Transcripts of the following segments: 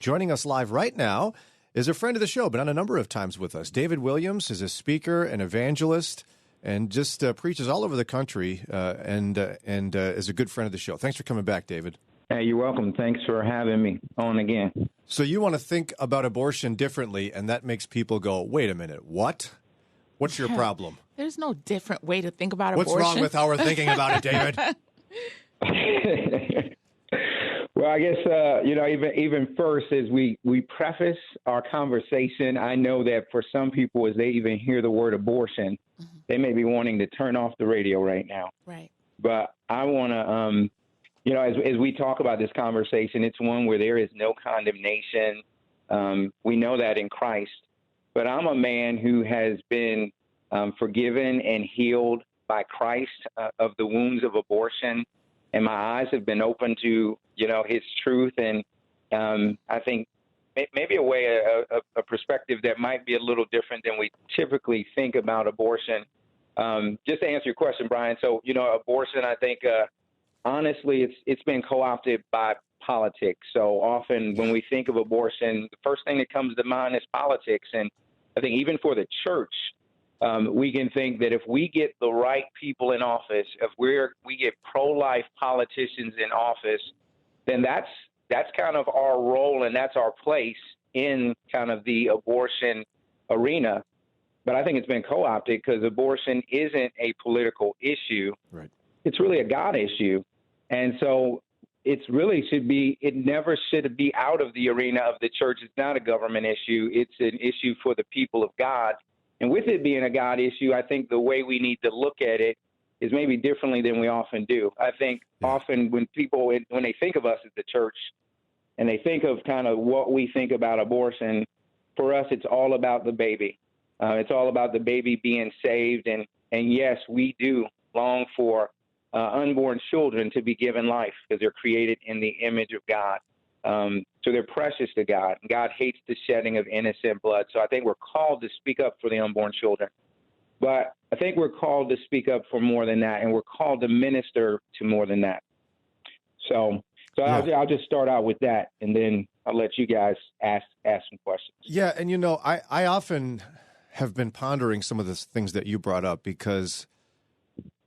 Joining us live right now is a friend of the show, been on a number of times with us. David Williams is a speaker, an evangelist, and just preaches all over the country and is a good friend of the show. Thanks for coming back, David. Hey, you're welcome. Thanks for having me on again. So you want to think about abortion differently, and that makes people go, wait a minute, what? What's your problem? There's no different way to think about abortion. What's wrong with how we're thinking about it, David? Well, I guess, even first, as we preface our conversation, I know that for some people, as they even hear the word abortion, they may be wanting to turn off the radio right now. Right. But I want to, as we talk about this conversation, it's one where there is no condemnation. We know that in Christ. But I'm a man who has been forgiven and healed by Christ of the wounds of abortion. And my eyes have been open to, his truth. And I think maybe a perspective that might be a little different than we typically think about abortion. Just to answer your question, Brian. So, abortion, I think, honestly, it's been co-opted by politics. So often when we think of abortion, the first thing that comes to mind is politics. And I think even for the church, we can think that if we get the right people in office, if we get pro-life politicians in office, then that's kind of our role and that's our place in kind of the abortion arena. But I think it's been co-opted because abortion isn't a political issue. Right. It's really a God issue. And so it never should be out of the arena of the church. It's not a government issue. It's an issue for the people of God. And with it being a God issue, I think the way we need to look at it is maybe differently than we often do. I think often when they think of us as the church and they think of kind of what we think about abortion, for us, it's all about the baby. It's all about the baby being saved. And yes, we do long for unborn children to be given life because they're created in the image of God. So they're precious to God. God hates the shedding of innocent blood. So I think we're called to speak up for the unborn children. But I think we're called to speak up for more than that, and we're called to minister to more than that. So I'll just start out with that, and then I'll let you guys ask some questions. Yeah, and I often have been pondering some of the things that you brought up because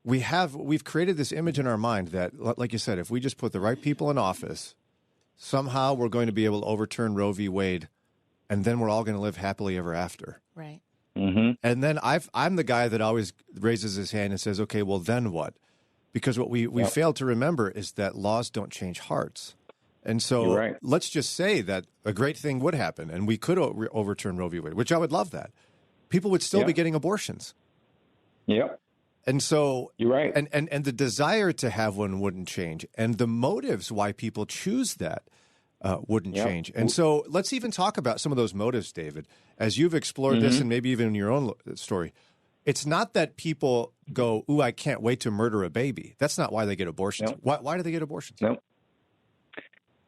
we've created this image in our mind that, like you said, if we just put the right people in office, somehow we're going to be able to overturn Roe v. Wade, and then we're all going to live happily ever after. Right. Mm-hmm. And then I'm the guy that always raises his hand and says, okay, well, then what? Because what we fail to remember is that laws don't change hearts. And so let's just say that a great thing would happen, and we could overturn Roe v. Wade, which I would love that. People would still be getting abortions. Yep. And so you're right. And the desire to have one wouldn't change. And the motives why people choose that wouldn't change. And so let's even talk about some of those motives, David, as you've explored this and maybe even in your own story. It's not that people go, ooh, I can't wait to murder a baby. That's not why they get abortions. No. Why do they get abortions? No.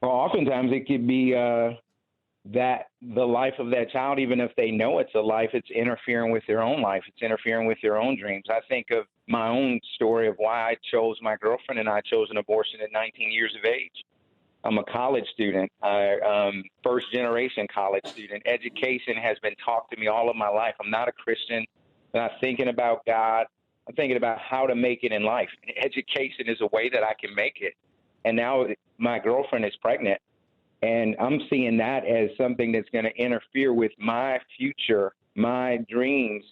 Well, oftentimes it could be that the life of that child, even if they know it's a life, it's interfering with their own life. It's interfering with their own dreams. I think of my own story of why my girlfriend and I chose an abortion at 19 years of age. I'm a college student, first generation college student. Education has been taught to me all of my life. I'm not a Christian. I'm not thinking about God. I'm thinking about how to make it in life. And education is a way that I can make it. And now my girlfriend is pregnant. And I'm seeing that as something that's going to interfere with my future, my dreams.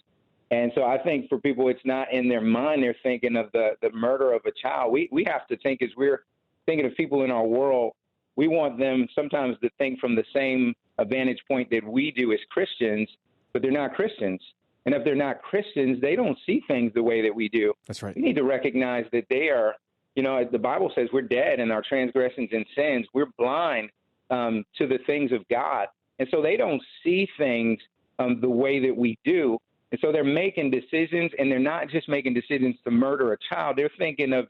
And so I think for people, it's not in their mind. They're thinking of the murder of a child. We have to think, as we're thinking of people in our world, we want them sometimes to think from the same vantage point that we do as Christians, but they're not Christians. And if they're not Christians, they don't see things the way that we do. That's right. We need to recognize that they are, the Bible says we're dead in our transgressions and sins. We're blind to the things of God. And so they don't see things the way that we do. And so they're making decisions, and they're not just making decisions to murder a child. They're thinking of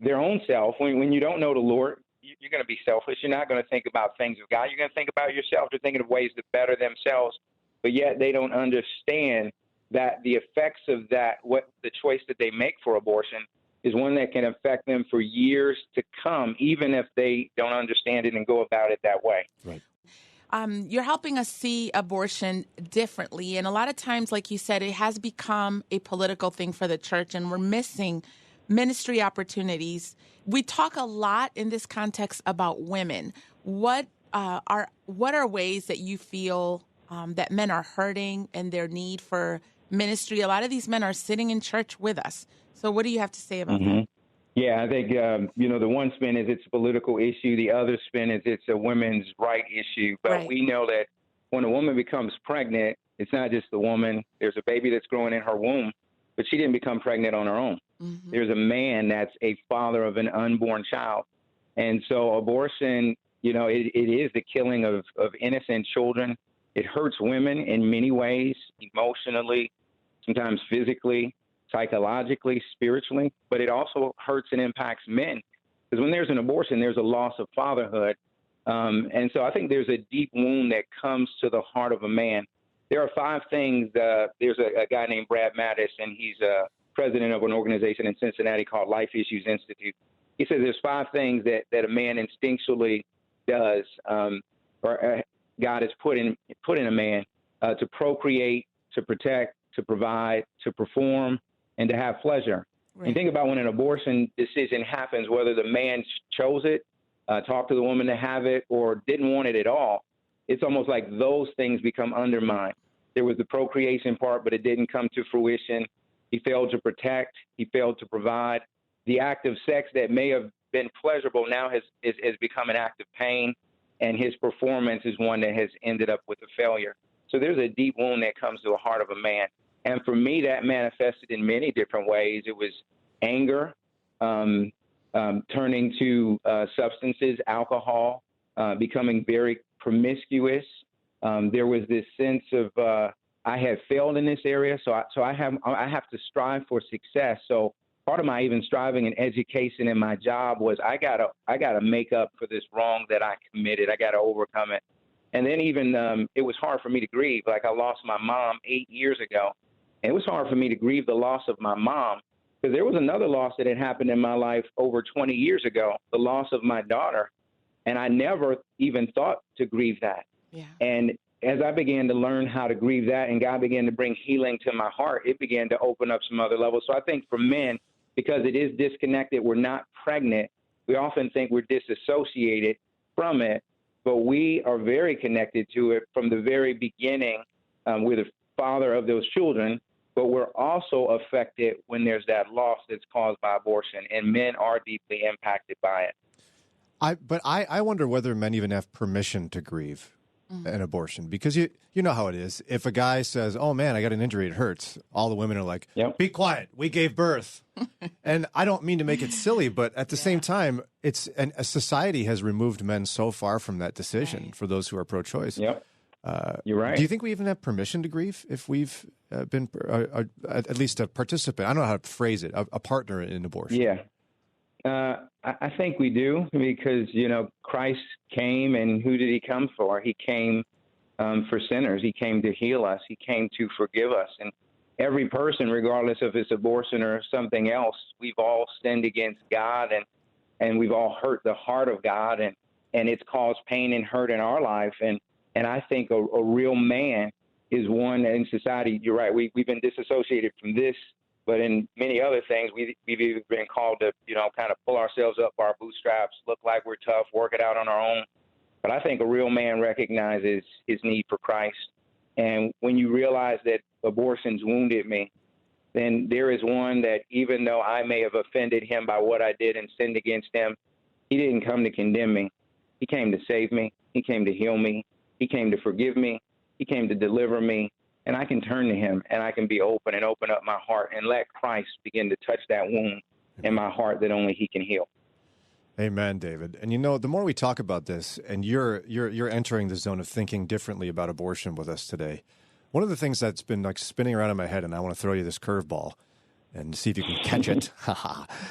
their own self. When you don't know the Lord, you're going to be selfish. You're not going to think about things of God. You're going to think about yourself. They're thinking of ways to better themselves, but yet they don't understand that the effects of that, what the choice that they make for abortion, is one that can affect them for years to come, even if they don't understand it and go about it that way. Right. You're helping us see abortion differently. And a lot of times, like you said, it has become a political thing for the church, and we're missing ministry opportunities. We talk a lot in this context about women. What are ways that you feel that men are hurting and their need for ministry? A lot of these men are sitting in church with us. So what do you have to say about that? Yeah, I think, the one spin is it's a political issue. The other spin is it's a women's right issue. But we know that when a woman becomes pregnant, it's not just the woman. There's a baby that's growing in her womb, but she didn't become pregnant on her own. Mm-hmm. There's a man that's a father of an unborn child. And so abortion, it is the killing of innocent children. It hurts women in many ways, emotionally, sometimes physically, psychologically, spiritually, but it also hurts and impacts men. Because when there's an abortion, there's a loss of fatherhood. And so I think there's a deep wound that comes to the heart of a man. There are 5 things. There's a guy named Brad Mattis, and he's president of an organization in Cincinnati called Life Issues Institute. He says there's 5 things that a man instinctually does, or God has put in a man to procreate, to protect, to provide, to perform, and to have pleasure. Right. And think about when an abortion decision happens, whether the man chose it, talked to the woman to have it, or didn't want it at all. It's almost like those things become undermined. There was the procreation part, but it didn't come to fruition. He failed to protect. He failed to provide. The act of sex that may have been pleasurable now has become an act of pain, and his performance is one that has ended up with a failure. So there's a deep wound that comes to the heart of a man. And for me, that manifested in many different ways. It was anger, turning to substances, alcohol, becoming very promiscuous. There was this sense of I have failed in this area, so I have to strive for success. So part of my even striving in education and my job was I gotta make up for this wrong that I committed. I gotta overcome it. And then even it was hard for me to grieve. Like I lost my mom 8 years ago. And it was hard for me to grieve the loss of my mom because there was another loss that had happened in my life over 20 years ago, the loss of my daughter. And I never even thought to grieve that. Yeah. And as I began to learn how to grieve that and God began to bring healing to my heart, it began to open up some other levels. So I think for men, because it is disconnected, we're not pregnant, we often think we're disassociated from it, but we are very connected to it from the very beginning. We're the father of those children, but we're also affected when there's that loss that's caused by abortion, and men are deeply impacted by it. I wonder whether men even have permission to grieve an abortion, because you know how it is. If a guy says, "Oh man, I got an injury, it hurts," all the women are like, "Yep. Be quiet, we gave birth." And I don't mean to make it silly, but at the same time, a society has removed men so far from that decision for those who are pro-choice. Yep. You're right. Do you think we even have permission to grieve if we've been at least a participant? I don't know how to phrase it, a partner in abortion. Yeah. I think we do because, Christ came, and who did he come for? He came for sinners. He came to heal us. He came to forgive us. And every person, regardless if it's abortion or something else, we've all sinned against God, and we've all hurt the heart of God, and it's caused pain and hurt in our life. And I think a real man is one in society. You're right. We've been disassociated from this, but in many other things, we've even been called to, kind of pull ourselves up by our bootstraps, look like we're tough, work it out on our own. But I think a real man recognizes his need for Christ. And when you realize that abortion's wounded me, then there is one that even though I may have offended him by what I did and sinned against him, he didn't come to condemn me. He came to save me. He came to heal me. He came to forgive me. He came to deliver me. And I can turn to him, and I can be open and open up my heart and let Christ begin to touch that wound in my heart that only he can heal. Amen, David. And the more we talk about this, and you're entering the zone of thinking differently about abortion with us today, one of the things that's been like spinning around in my head, and I want to throw you this curveball and see if you can catch it,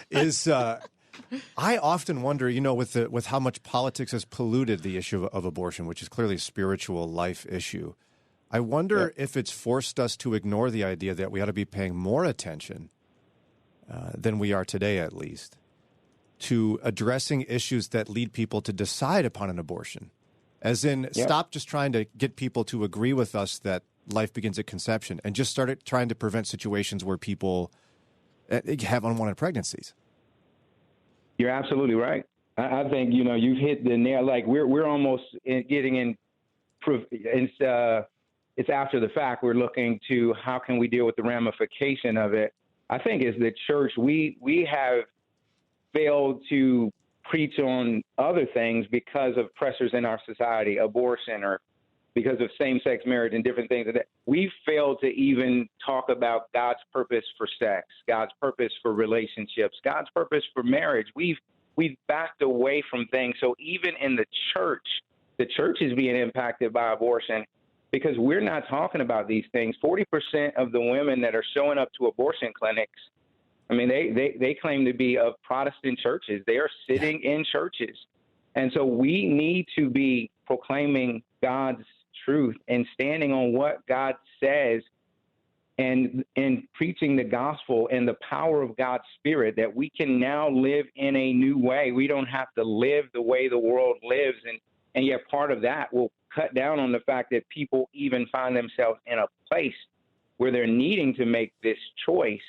is I often wonder, with how much politics has polluted the issue of abortion, which is clearly a spiritual life issue. I wonder if it's forced us to ignore the idea that we ought to be paying more attention than we are today, at least, to addressing issues that lead people to decide upon an abortion. as in stop just trying to get people to agree with us that life begins at conception and just started trying to prevent situations where people have unwanted pregnancies. You're absolutely right. I think, you know, you've hit the nail. Like we're almost getting in. It's after the fact. We're looking to how can we deal with the ramification of it. I think as the church, we have failed to preach on other things because of pressures in our society, abortion, or because of same-sex marriage and different things. That we've failed to even talk about God's purpose for sex, God's purpose for relationships, God's purpose for marriage. We've backed away from things. So even in the church is being impacted by abortion because we're not talking about these things. 40% of the women that are showing up to abortion clinics, I mean, they claim to be of Protestant churches. They are sitting in churches. And so we need to be proclaiming God's truth and standing on what God says and preaching the gospel and the power of God's Spirit that we can now live in a new way. We don't have to live the way the world lives. And yet part of that will cut down on the fact that people even find themselves in a place where they're needing to make this choice.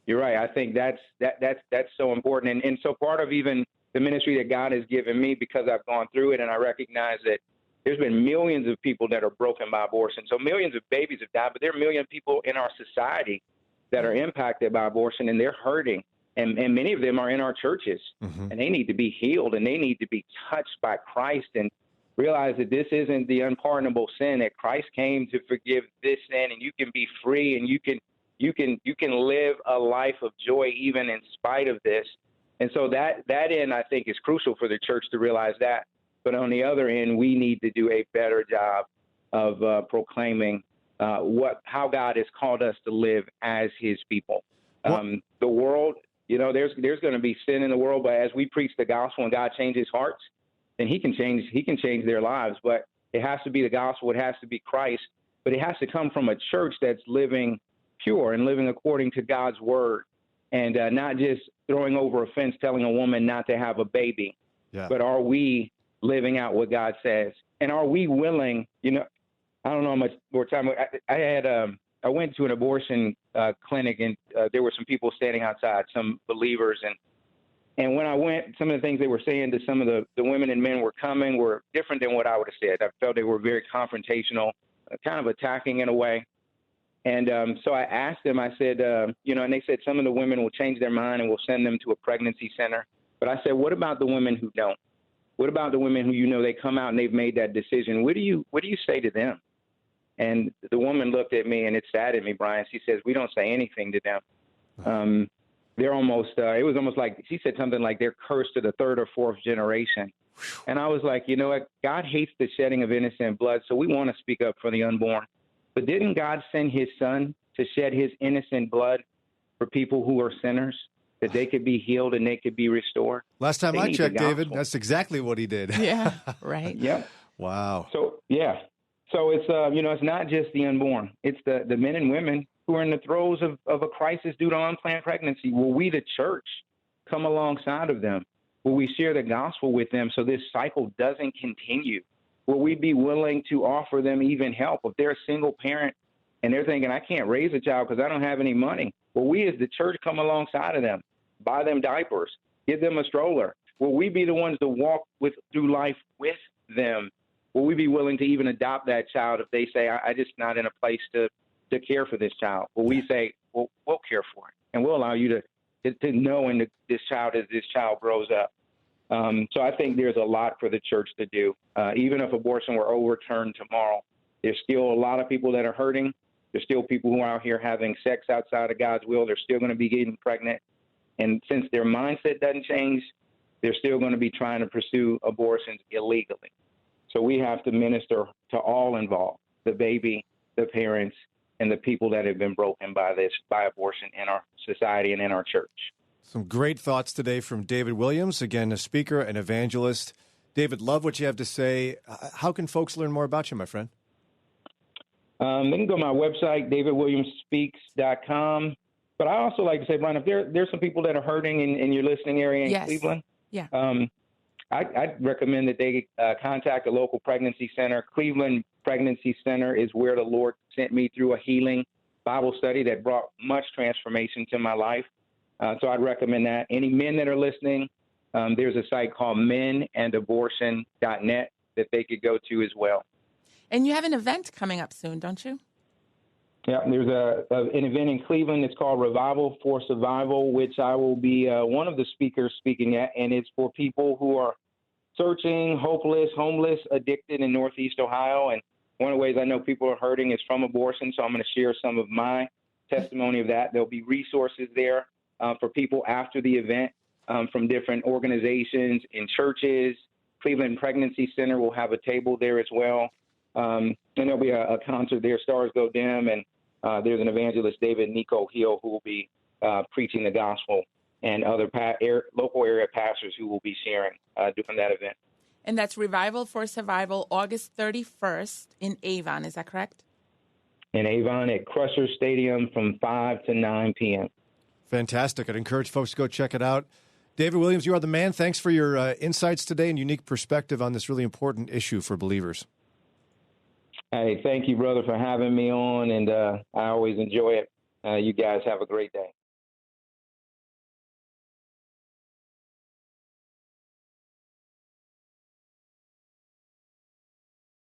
You're right. I think that's so important. And so part of even the ministry that God has given me, because I've gone through it and I recognize that there's been millions of people that are broken by abortion. So millions of babies have died, but there are a million people in our society that are impacted by abortion and they're hurting. And many of them are in our churches and they need to be healed and they need to be touched by Christ and realize that this isn't the unpardonable sin, that Christ came to forgive this sin and you can be free and you can live a life of joy even in spite of this. And so that end, I think, is crucial for the church to realize that. But on the other end, we need to do a better job of proclaiming how God has called us to live as his people. The world, you know, there's going to be sin in the world, but as we preach the gospel and God changes hearts, then he can change their lives. But it has to be the gospel. It has to be Christ. But it has to come from a church that's living pure and living according to God's word and not just throwing over a fence telling a woman not to have a baby. Yeah. But are we living out what God says? And are we willing, you know, I don't know how much more time. I went to an abortion clinic and there were some people standing outside, some believers. And when I went, some of the things they were saying to some of the women and men were coming were different than what I would have said. I felt they were very confrontational, kind of attacking in a way. And so I asked them, I said, you know, and they said some of the women will change their mind and we'll send them to a pregnancy center. But I said, what about the women who don't? What about the women who, you know, they come out and they've made that decision? What do you say to them? And the woman looked at me and it saddened me, Brian. She says, we don't say anything to them. They're almost, it was almost like, she said something like they're cursed to the third or fourth generation. And I was like, you know what? God hates the shedding of innocent blood. So we want to speak up for the unborn. But didn't God send his son to shed his innocent blood for people who are sinners, that they could be healed and they could be restored? Last time I checked, David, that's exactly what he did. Yeah, right. Yep. Wow. So, yeah. So it's, you know, it's not just the unborn. It's the men and women who are in the throes of a crisis due to unplanned pregnancy. Will we, the church, come alongside of them? Will we share the gospel with them so this cycle doesn't continue? Will we be willing to offer them even help? If they're a single parent and they're thinking, I can't raise a child because I don't have any money. Will we as the church come alongside of them, buy them diapers, give them a stroller? Will we be the ones to walk through life with them? Will we be willing to even adopt that child if they say, I just not in a place to care for this child? Will we say, well, we'll care for it and we'll allow you to know in this child as this child grows up? So I think there's a lot for the church to do. Even if abortion were overturned tomorrow, there's still a lot of people that are hurting. There's still people who are out here having sex outside of God's will. They're still going to be getting pregnant. And since their mindset doesn't change, they're still going to be trying to pursue abortions illegally. So we have to minister to all involved, the baby, the parents, and the people that have been broken by abortion in our society and in our church. Some great thoughts today from David Williams, again, a speaker and evangelist. David, love what you have to say. How can folks learn more about you, my friend? They can go to my website, davidwilliamsspeaks.com. But I also like to say, Brian, if there's some people that are hurting in your listening area in Cleveland, I'd recommend that they contact a local pregnancy center. Cleveland Pregnancy Center is where the Lord sent me through a healing Bible study that brought much transformation to my life. So I'd recommend that. Any men that are listening, there's a site called menandabortion.net that they could go to as well. And you have an event coming up soon, don't you? Yeah, there's an event in Cleveland. It's called Revival for Survival, which I will be one of the speakers speaking at, and it's for people who are searching, hopeless, homeless, addicted in Northeast Ohio. And one of the ways I know people are hurting is from abortion, so I'm going to share some of my testimony of that. There'll be resources there for people after the event from different organizations in churches. Cleveland Pregnancy Center will have a table there as well. And there'll be a concert there, Stars Go Dim, and there's an evangelist, David Nico Hill, who will be preaching the gospel, and other local area pastors who will be sharing during that event. And that's Revival for Survival, August 31st in Avon. Is that correct? In Avon at Crusher Stadium from 5 to 9 p.m. Fantastic. I'd encourage folks to go check it out. David Williams, you are the man. Thanks for your insights today and unique perspective on this really important issue for believers. Hey, thank you, brother, for having me on, and I always enjoy it. You guys have a great day.